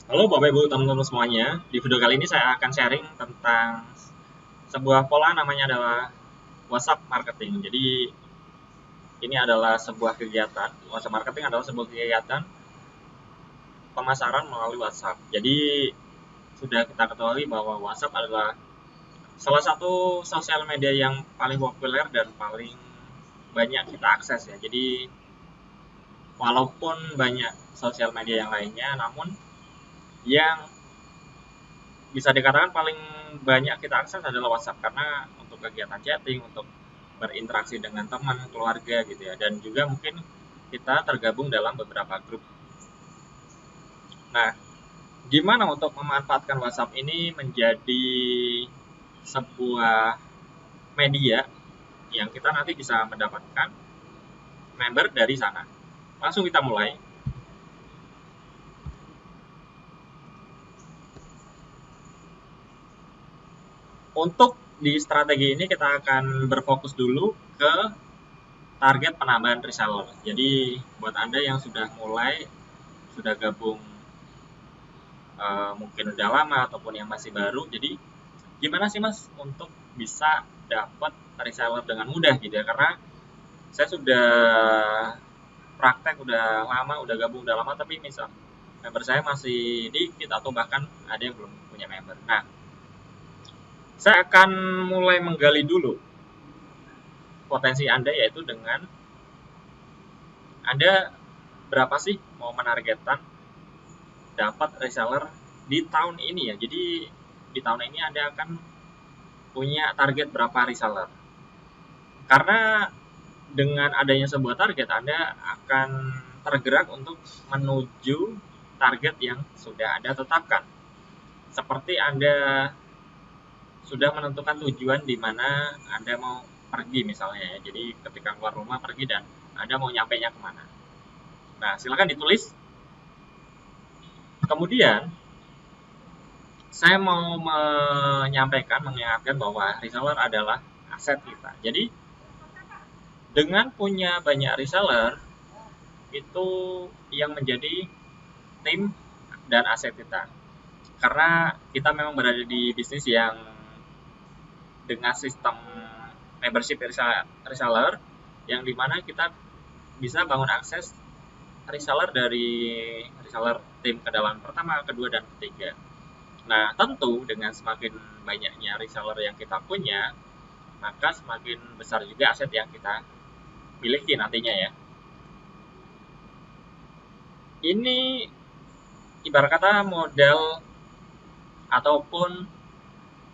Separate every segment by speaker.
Speaker 1: Halo Bapak Ibu teman-teman semuanya. Di video kali ini saya akan sharing tentang sebuah pola namanya adalah WhatsApp marketing. Jadi ini adalah sebuah kegiatan. WhatsApp marketing adalah sebuah kegiatan pemasaran melalui WhatsApp. Jadi sudah kita ketahui bahwa WhatsApp adalah salah satu sosial media yang paling populer dan paling banyak kita akses ya. Jadi walaupun banyak sosial media yang lainnya, namun yang bisa dikatakan paling banyak kita akses adalah WhatsApp karena untuk kegiatan chatting, untuk berinteraksi dengan teman, keluarga gitu ya, dan juga mungkin kita tergabung dalam beberapa grup. Nah, gimana untuk memanfaatkan WhatsApp ini menjadi sebuah media yang kita nanti bisa mendapatkan member dari sana? Langsung kita mulai. Untuk di strategi ini kita akan berfokus dulu ke target penambahan reseller. Jadi buat Anda yang sudah mulai, sudah gabung mungkin udah lama ataupun yang masih baru, jadi gimana sih Mas untuk bisa dapat reseller dengan mudah gitu ya? Karena saya sudah praktek udah lama, udah gabung udah lama, tapi misal member saya masih dikit atau bahkan ada yang belum punya member. Nah, saya akan mulai menggali dulu potensi Anda, yaitu dengan Anda berapa sih mau menargetkan dapat reseller di tahun ini ya. Jadi di tahun ini Anda akan punya target berapa reseller. Karena dengan adanya sebuah target Anda akan tergerak untuk menuju target yang sudah Anda tetapkan. Seperti Anda sudah menentukan tujuan di mana Anda mau pergi misalnya ya. Jadi ketika keluar rumah pergi dan Anda mau nyampe nya kemana. Nah, silakan ditulis. Kemudian saya mau menyampaikan, mengingatkan bahwa reseller adalah aset kita. Jadi dengan punya banyak reseller itu yang menjadi tim dan aset kita. Karena kita memang berada di bisnis yang dengan sistem membership reseller yang dimana kita bisa bangun akses reseller dari reseller tim kedalam pertama, kedua, dan ketiga. Nah, tentu dengan semakin banyaknya reseller yang kita punya, maka semakin besar juga aset yang kita miliki nantinya ya. Ini ibarat kata modal ataupun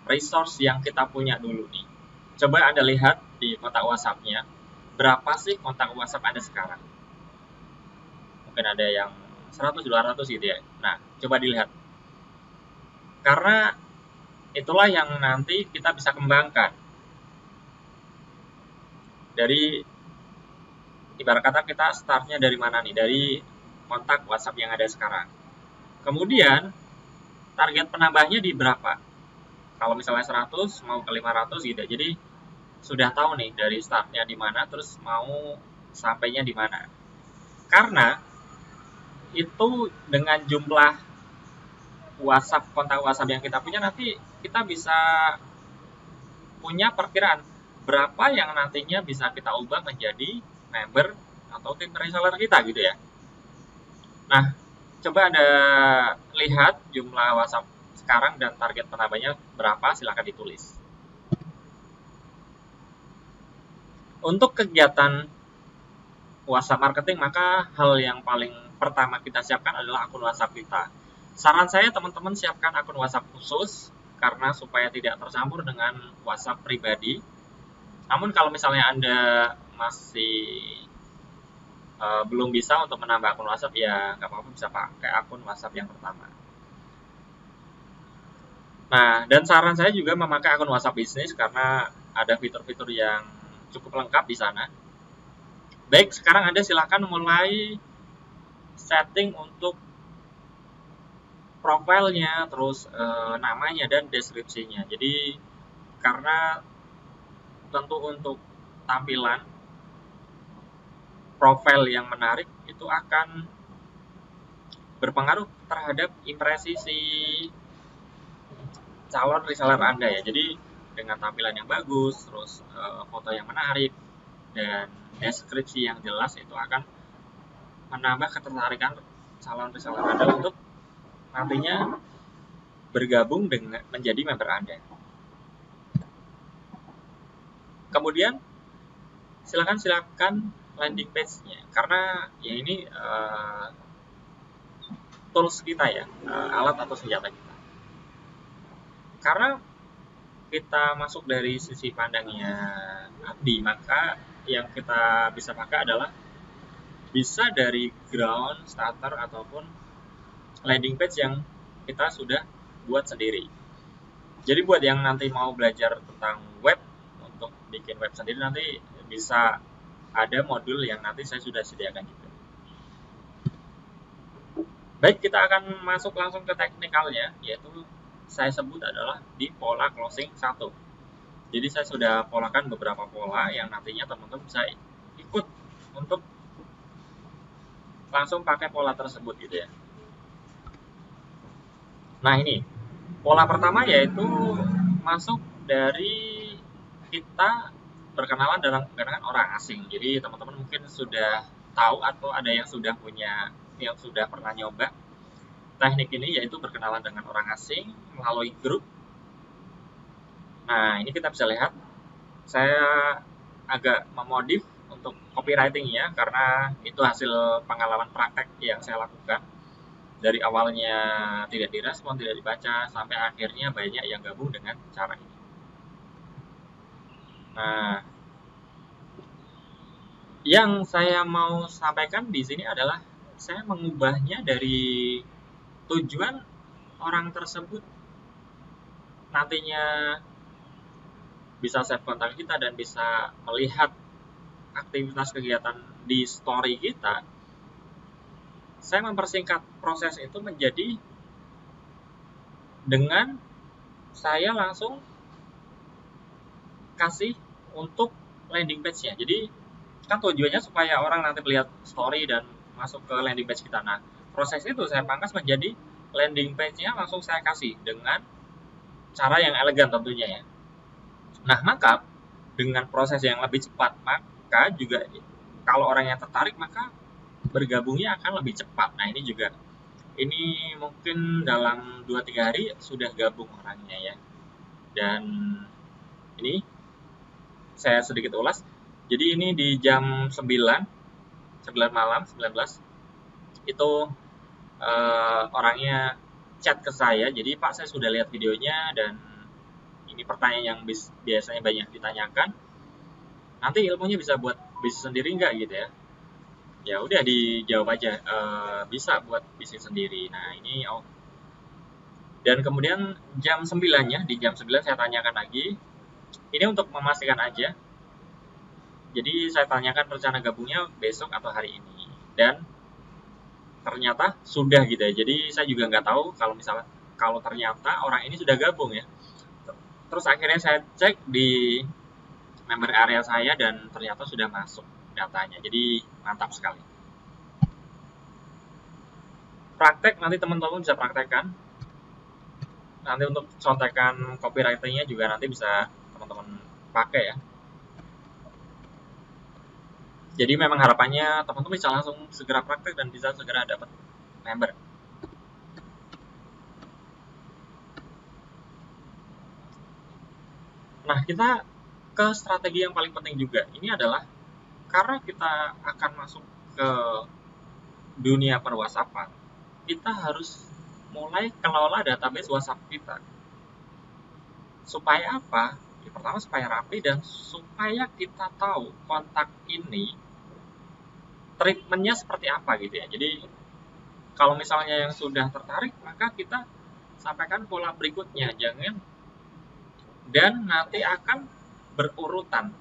Speaker 1: resource yang kita punya dulu nih. Coba Anda lihat di kontak WhatsApp-nya, berapa sih kontak WhatsApp Anda sekarang? Mungkin ada yang 100, 200 gitu ya. Nah, coba dilihat. Karena itulah yang nanti kita bisa kembangkan. Dari ibarat kata kita startnya dari mana nih? Dari kontak WhatsApp yang ada sekarang. Kemudian target penambahnya di berapa? Kalau misalnya 100 mau ke 500 gitu. Jadi sudah tahu nih dari startnya di mana, terus mau sampainya di mana. Karena itu dengan jumlah WhatsApp, kontak WhatsApp yang kita punya, nanti kita bisa punya perkiraan berapa yang nantinya bisa kita ubah menjadi member atau tim reseller kita gitu ya. Nah, coba Anda lihat jumlah WhatsApp sekarang dan target penambahnya berapa, silahkan ditulis. Untuk kegiatan WhatsApp marketing, maka hal yang paling pertama kita siapkan adalah akun WhatsApp kita. Saran saya teman-teman siapkan akun WhatsApp khusus karena supaya tidak tercampur dengan WhatsApp pribadi. Namun kalau misalnya Anda masih belum bisa untuk menambah akun WhatsApp, ya nggak apa-apa, bisa pakai akun WhatsApp yang pertama. Nah, dan saran saya juga memakai akun WhatsApp bisnis karena ada fitur-fitur yang cukup lengkap di sana. Baik, sekarang Anda silakan mulai setting untuk profilnya, terus namanya dan deskripsinya. Jadi karena tentu untuk tampilan profil yang menarik itu akan berpengaruh terhadap impresi si calon reseller Anda ya. Jadi dengan tampilan yang bagus, terus foto yang menarik, dan deskripsi yang jelas itu akan menambah ketertarikan calon reseller Anda untuk nantinya bergabung dengan menjadi member Anda. Kemudian silakan landing page-nya, karena ya ini tools kita ya, alat atau senjata kita. Karena kita masuk dari sisi pandangnya Abdi, maka yang kita bisa pakai adalah bisa dari ground, starter, ataupun landing page yang kita sudah buat sendiri. Jadi buat yang nanti mau belajar tentang web, untuk bikin web sendiri, nanti bisa ada modul yang nanti saya sudah sediakan juga. Baik, kita akan masuk langsung ke teknikalnya, yaitu saya sebut adalah di pola closing 1. Jadi saya sudah polakan beberapa pola yang nantinya teman-teman bisa ikut untuk langsung pakai pola tersebut gitu ya. Nah, ini pola pertama yaitu masuk dari kita berkenalan dengan orang asing. Jadi teman-teman mungkin sudah tahu atau ada yang sudah pernah nyoba teknik ini, yaitu berkenalan dengan orang asing melalui grup. Nah, ini kita bisa lihat saya agak memodif untuk copywriting ya, karena itu hasil pengalaman praktek yang saya lakukan. Dari awalnya tidak direspon, tidak dibaca, sampai akhirnya banyak yang gabung dengan cara ini. Nah, yang saya mau sampaikan di sini adalah saya mengubahnya dari tujuan orang tersebut nantinya bisa save kontak kita dan bisa melihat aktivitas kegiatan di story kita. Saya mempersingkat proses itu menjadi dengan saya langsung kasih untuk landing page-nya. Jadi kan tujuannya supaya orang nanti melihat story dan masuk ke landing page kita. Nah, proses itu saya pangkas menjadi landing page-nya langsung saya kasih dengan cara yang elegan tentunya ya. Nah, maka dengan proses yang lebih cepat, maka juga kalau orang yang tertarik maka bergabungnya akan lebih cepat. Nah, ini mungkin dalam 2-3 hari sudah gabung orangnya ya. Dan ini saya sedikit ulas. Jadi ini di jam 9 malam, 19 itu orangnya chat ke saya. Jadi Pak, saya sudah lihat videonya dan ini pertanyaan yang biasanya banyak ditanyakan. Nanti ilmunya bisa buat bisnis sendiri nggak gitu ya? Ya udah dijawab aja, bisa buat bisnis sendiri. Nah ini dan kemudian jam 9-nya, di jam 9 saya tanyakan lagi. Ini untuk memastikan aja. Jadi saya tanyakan rencana gabungnya besok atau hari ini. Dan ternyata sudah gitu ya. Jadi saya juga nggak tahu kalau ternyata orang ini sudah gabung ya. Terus akhirnya saya cek di member area saya dan ternyata sudah masuk datanya. Jadi mantap sekali. Praktek nanti teman-teman bisa praktekkan. Nanti untuk contekan copywriting-nya juga nanti bisa teman-teman pakai ya. Jadi memang harapannya teman-teman bisa langsung segera praktek dan bisa segera dapat member. Nah, kita ke strategi yang paling penting juga. Ini adalah karena kita akan masuk ke dunia per WhatsApp-an, kita harus mulai kelola database WhatsApp kita. Supaya apa? Ya, pertama supaya rapi dan supaya kita tahu kontak ini treatmentnya seperti apa gitu ya. Jadi kalau misalnya yang sudah tertarik, maka kita sampaikan pola berikutnya, jangan, dan nanti akan berurutan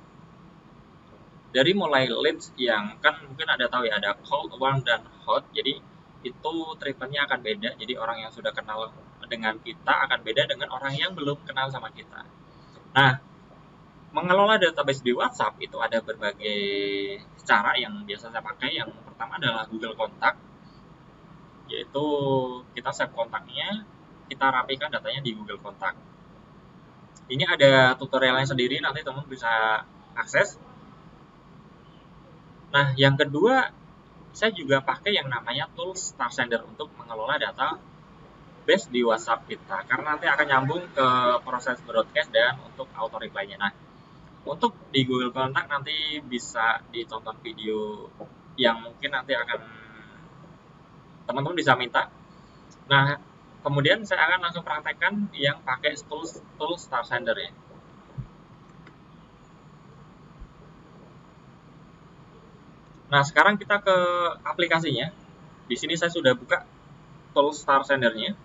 Speaker 1: dari mulai leads yang kan mungkin ada tahu ya, ada cold, warm, dan hot. Jadi itu treatmentnya akan beda. Jadi orang yang sudah kenal dengan kita akan beda dengan orang yang belum kenal sama kita. Nah, mengelola database di WhatsApp itu ada berbagai cara yang biasa saya pakai. Yang pertama adalah Google Kontak. yaitu kita save kontaknya, kita rapikan datanya di Google Kontak. Ini ada tutorialnya sendiri, nanti teman bisa akses. Nah, yang kedua, saya juga pakai yang namanya tools Star Sender untuk mengelola data base di WhatsApp kita, karena nanti akan nyambung ke proses broadcast dan untuk auto reply-nya. Nah, untuk di Google Kontak nanti bisa ditonton video yang mungkin nanti akan teman-teman bisa minta. Nah, kemudian saya akan langsung praktekkan yang pakai tools Star Sender ya. Nah, sekarang kita ke aplikasinya. Di sini saya sudah buka tools Star Sender-nya.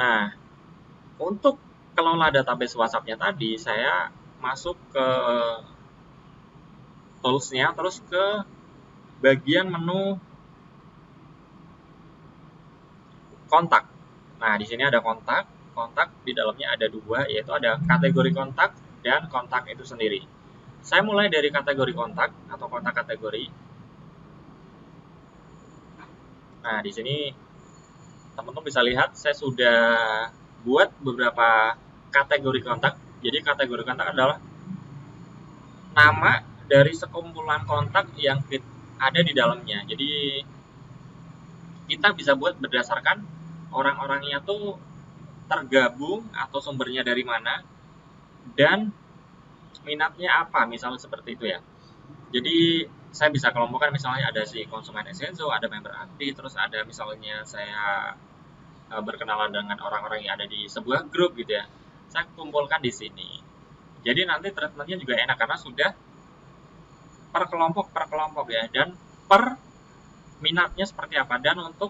Speaker 1: Nah, untuk kelola database WhatsApp-nya tadi, saya masuk ke tools-nya, terus ke bagian menu kontak. Nah, di sini ada kontak. Kontak di dalamnya ada dua, yaitu ada kategori kontak dan kontak itu sendiri. Saya mulai dari kategori kontak atau kontak kategori. Nah, di sini teman-teman bisa lihat saya sudah buat beberapa kategori kontak. Jadi kategori kontak adalah nama dari sekumpulan kontak yang ada di dalamnya. Jadi kita bisa buat berdasarkan orang-orangnya tuh tergabung atau sumbernya dari mana dan minatnya apa, misalnya seperti itu ya. Jadi saya bisa kelompokkan, misalnya ada si konsumen Essenzo, ada member aktif, terus ada misalnya saya berkenalan dengan orang-orang yang ada di sebuah grup gitu ya. Saya kumpulkan di sini. Jadi nanti treatmentnya juga enak karena sudah per kelompok ya, dan per minatnya seperti apa, dan untuk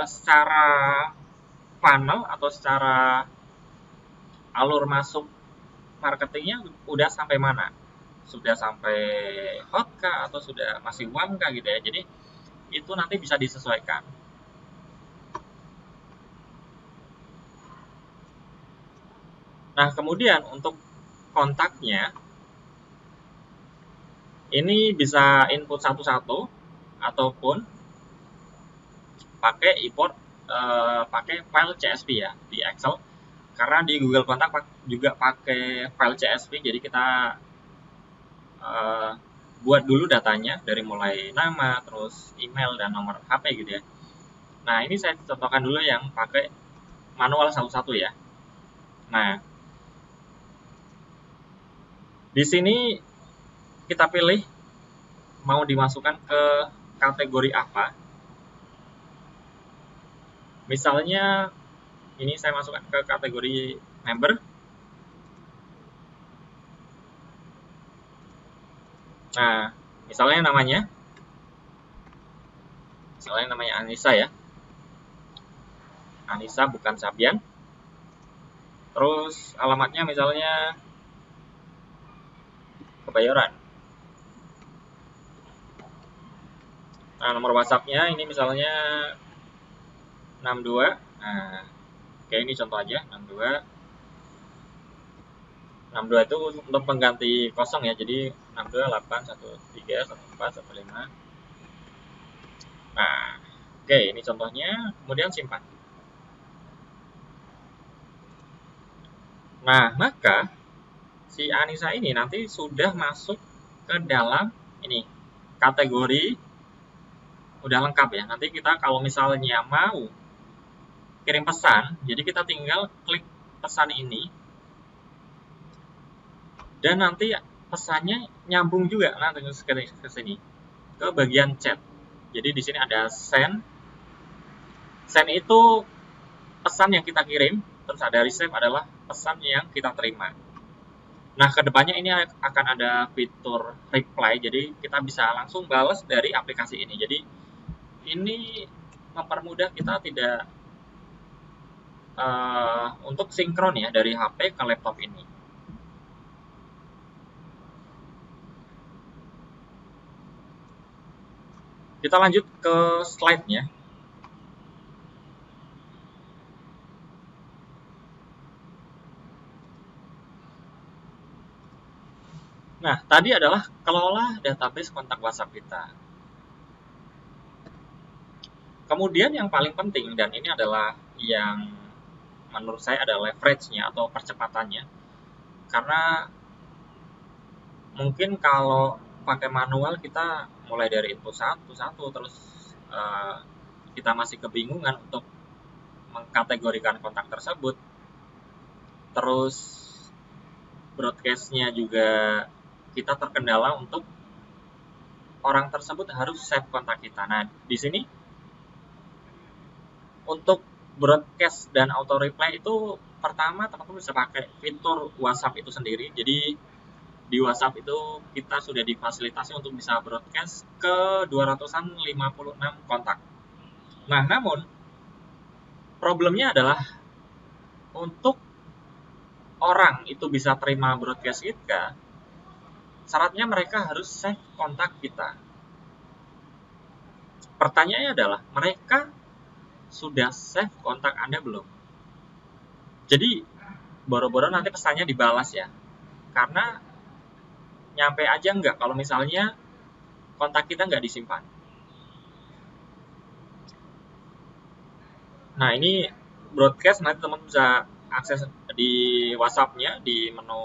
Speaker 1: secara funnel atau secara alur masuk marketingnya udah sampai mana, sudah sampai hot kah atau sudah masih warm kah gitu ya. Jadi itu nanti bisa disesuaikan. Nah, kemudian untuk kontaknya ini bisa input satu-satu ataupun pakai import pakai file CSV ya di Excel, karena di Google Kontak juga pakai file CSV. Jadi kita buat dulu datanya dari mulai nama, terus email dan nomor HP gitu ya. Nah, ini saya contohkan dulu yang pakai manual satu-satu ya. Nah, di sini kita pilih mau dimasukkan ke kategori apa. Misalnya ini saya masukkan ke kategori member. Nah, misalnya namanya Anissa ya. Anissa bukan Sabian. Terus alamatnya misalnya Kebayoran. Nah, nomor WhatsApp-nya ini misalnya 62. Nah, oke, ini contoh aja 62. 62 itu untuk pengganti kosong ya. Jadi 628131415. Nah, oke, ini contohnya. Kemudian simpan. Nah, maka si Anissa ini nanti sudah masuk ke dalam ini kategori udah lengkap ya. Nanti kita kalau misalnya mau kirim pesan, jadi kita tinggal klik pesan ini dan nanti pesannya nyambung juga nanti ke sini ke bagian chat. Jadi di sini ada send. Send itu pesan yang kita kirim, terus ada receive adalah pesan yang kita terima. Nah, kedepannya ini akan ada fitur reply, jadi kita bisa langsung balas dari aplikasi ini. Jadi ini mempermudah kita tidak untuk sinkron ya dari HP ke laptop ini. Kita lanjut ke slide-nya. Nah, tadi adalah kelola database kontak WhatsApp kita. Kemudian yang paling penting, dan ini adalah yang menurut saya adalah leverage-nya atau percepatannya. Karena mungkin kalau pakai manual kita mulai dari input satu terus kita masih kebingungan untuk mengkategorikan kontak tersebut. Terus broadcast-nya juga kita terkendala untuk orang tersebut harus save kontak kita. Nah, di sini untuk broadcast dan auto reply itu pertama teman-teman bisa pakai fitur WhatsApp itu sendiri. Jadi di WhatsApp itu kita sudah difasilitasi untuk bisa broadcast ke 256 kontak. Nah, namun problemnya adalah untuk orang itu bisa terima broadcast kita, syaratnya mereka harus save kontak kita. Pertanyaannya adalah, mereka sudah save kontak Anda belum? Jadi, boro-boro nanti pesannya dibalas ya. Karena nyampe aja nggak kalau misalnya kontak kita nggak disimpan. Nah, ini broadcast nanti teman-teman bisa akses di WhatsApp-nya di menu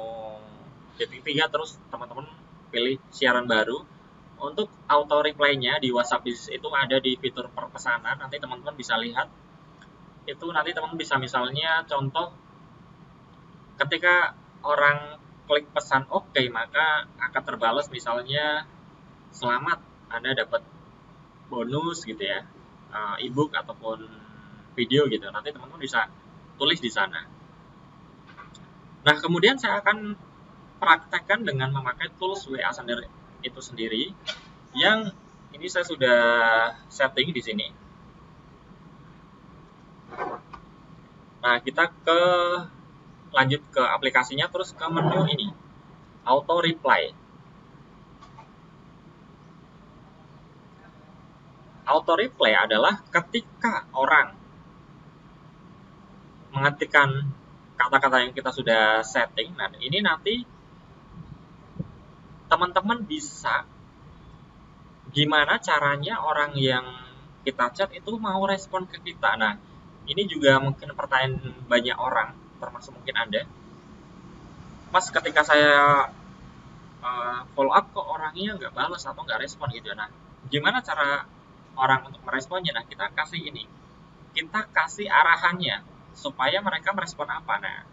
Speaker 1: titik 3, terus teman-teman pilih siaran baru. Untuk auto reply-nya di WhatsApp itu ada di fitur perpesanan. Nanti teman-teman bisa lihat. Itu nanti teman-teman bisa misalnya contoh ketika orang klik pesan oke, maka akan terbalas misalnya selamat Anda dapat bonus gitu ya, ebook ataupun video gitu. Nanti teman-teman bisa tulis di sana. Nah, kemudian saya akan praktekkan dengan memakai tools WA Sender itu sendiri, yang ini saya sudah setting di sini. Nah, kita lanjut ke aplikasinya, terus ke menu ini, auto reply. Auto reply adalah ketika orang mengetikkan kata-kata yang kita sudah setting. Nah, ini nanti teman-teman bisa gimana caranya orang yang kita chat itu mau respon ke kita. Nah, ini juga mungkin pertanyaan banyak orang, termasuk mungkin Anda. Mas, ketika saya follow up kok orangnya nggak balas atau nggak respon gitu. Nah, gimana cara orang untuk meresponnya? Nah, kita kasih ini. Kita kasih arahannya supaya mereka merespon apa. Nah,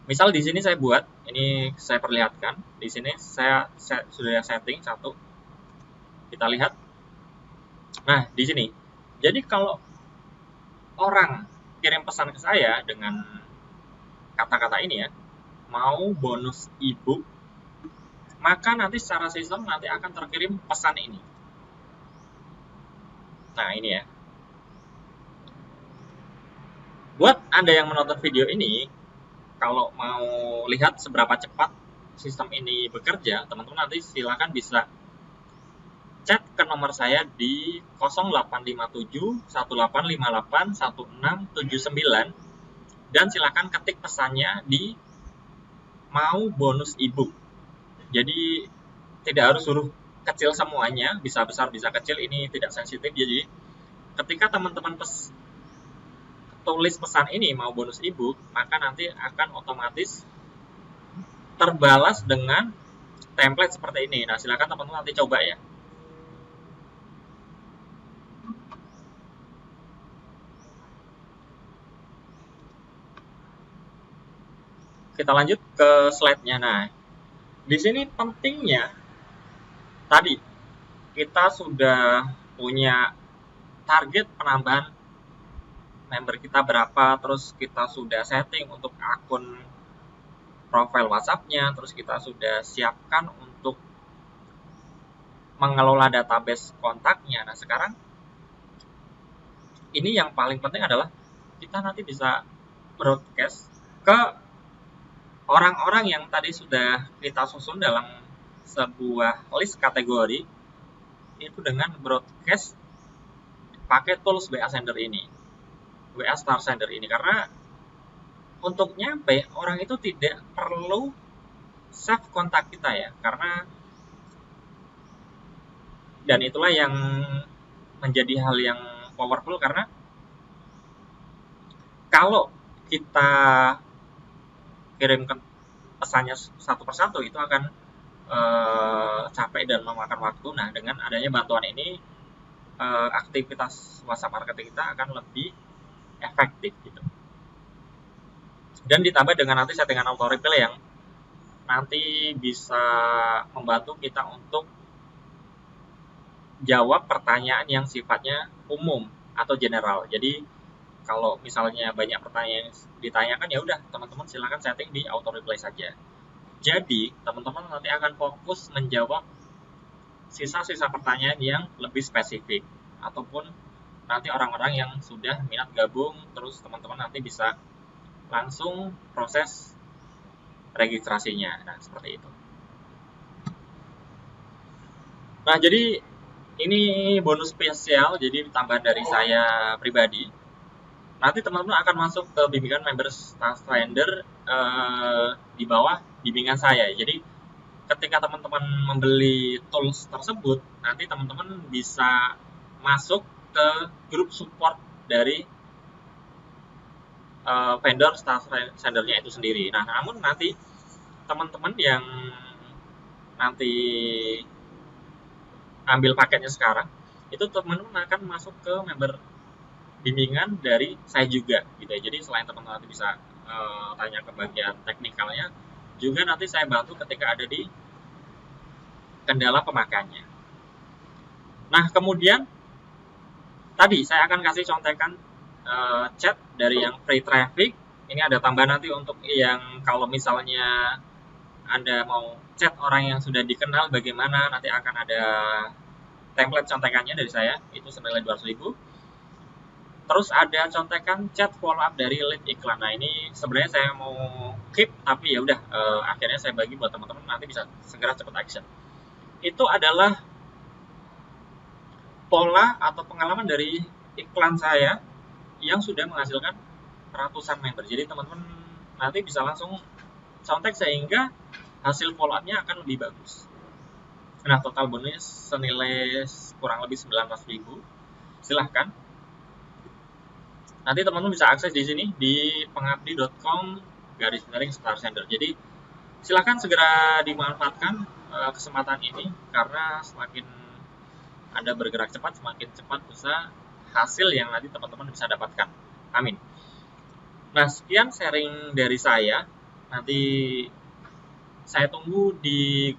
Speaker 1: misal di sini saya buat, ini saya perlihatkan. Di sini saya sudah setting satu. Kita lihat. Nah, di sini. Jadi kalau orang kirim pesan ke saya dengan kata-kata ini ya, mau bonus ebook, maka nanti secara sistem nanti akan terkirim pesan ini. Nah, ini ya. Buat Anda yang menonton video ini, kalau mau lihat seberapa cepat sistem ini bekerja, teman-teman nanti silakan bisa chat ke nomor saya di 0857 1858 1679 dan silakan ketik pesannya di mau bonus ebook. Jadi tidak harus suruh kecil semuanya, bisa besar bisa kecil, ini tidak sensitif. Jadi ketika teman-teman tulis pesan ini mau bonus ebook, maka nanti akan otomatis terbalas dengan template seperti ini. Nah, silakan teman-teman nanti coba ya. Kita lanjut ke slide-nya. Nah, di sini pentingnya tadi kita sudah punya target penambahan member kita berapa, terus kita sudah setting untuk akun profil WhatsApp-nya, terus kita sudah siapkan untuk mengelola database kontaknya. Nah, sekarang ini yang paling penting adalah kita nanti bisa broadcast ke orang-orang yang tadi sudah kita susun dalam sebuah list kategori, itu dengan broadcast pakai tools WA Sender ini, WA Star Sender ini. Karena untuk nyampe orang itu tidak perlu save kontak kita ya, karena dan itulah yang menjadi hal yang powerful karena kalau kita kirimkan pesannya satu persatu itu akan capek dan memakan waktu. Nah, dengan adanya bantuan ini aktivitas WhatsApp marketing kita akan lebih efektif gitu. Dan ditambah dengan nanti settingan auto reply yang nanti bisa membantu kita untuk jawab pertanyaan yang sifatnya umum atau general. Jadi kalau misalnya banyak pertanyaan yang ditanyakan, ya udah teman-teman silakan setting di auto reply saja. Jadi teman-teman nanti akan fokus menjawab sisa-sisa pertanyaan yang lebih spesifik, ataupun nanti orang-orang yang sudah minat gabung, terus teman-teman nanti bisa langsung proses registrasinya. Nah, seperti itu. Nah, jadi ini bonus spesial, jadi tambahan dari saya pribadi. Nanti teman-teman akan masuk ke bimbingan member Starfinder di bawah bimbingan saya. Jadi ketika teman-teman membeli tools tersebut, nanti teman-teman bisa masuk ke grup support dari vendor Starfinder-nya itu sendiri. Nah, namun nanti teman-teman yang nanti ambil paketnya sekarang, itu teman-teman akan masuk ke member bimbingan dari saya juga gitu ya. Jadi selain teman-teman nanti bisa tanya ke bagian teknikalnya, juga nanti saya bantu ketika ada di kendala pemakaiannya. Nah, kemudian tadi saya akan kasih contekan chat dari yang free traffic. Ini ada tambahan nanti untuk yang kalau misalnya Anda mau chat orang yang sudah dikenal bagaimana, nanti akan ada template contekannya dari saya, itu senilai 200.000. Terus ada contekan chat follow up dari lead iklan. Nah, ini sebenarnya saya mau keep, tapi ya udah akhirnya saya bagi buat teman-teman nanti bisa segera cepat action. Itu adalah pola atau pengalaman dari iklan saya yang sudah menghasilkan ratusan member. Jadi teman-teman nanti bisa langsung contek sehingga hasil follow up-nya akan lebih bagus. Nah, total bonus senilai kurang lebih 19.000. Silahkan. Nanti teman-teman bisa akses di sini di pengabdi.com/Starfinder. Jadi silahkan segera dimanfaatkan kesempatan ini karena semakin Anda bergerak cepat, semakin cepat bisa hasil yang nanti teman-teman bisa dapatkan. Amin. Nah, sekian sharing dari saya. Nanti saya tunggu di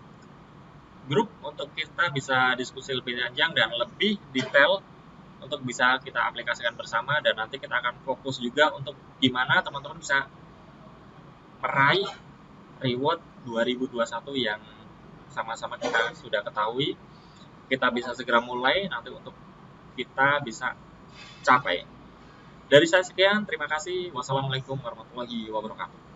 Speaker 1: grup untuk kita bisa diskusi lebih panjang dan lebih detail untuk bisa kita aplikasikan bersama, dan nanti kita akan fokus juga untuk gimana teman-teman bisa meraih reward 2021 yang sama-sama kita sudah ketahui. Kita bisa segera mulai nanti untuk kita bisa capai. Dari saya sekian, terima kasih. Wassalamualaikum warahmatullahi wabarakatuh.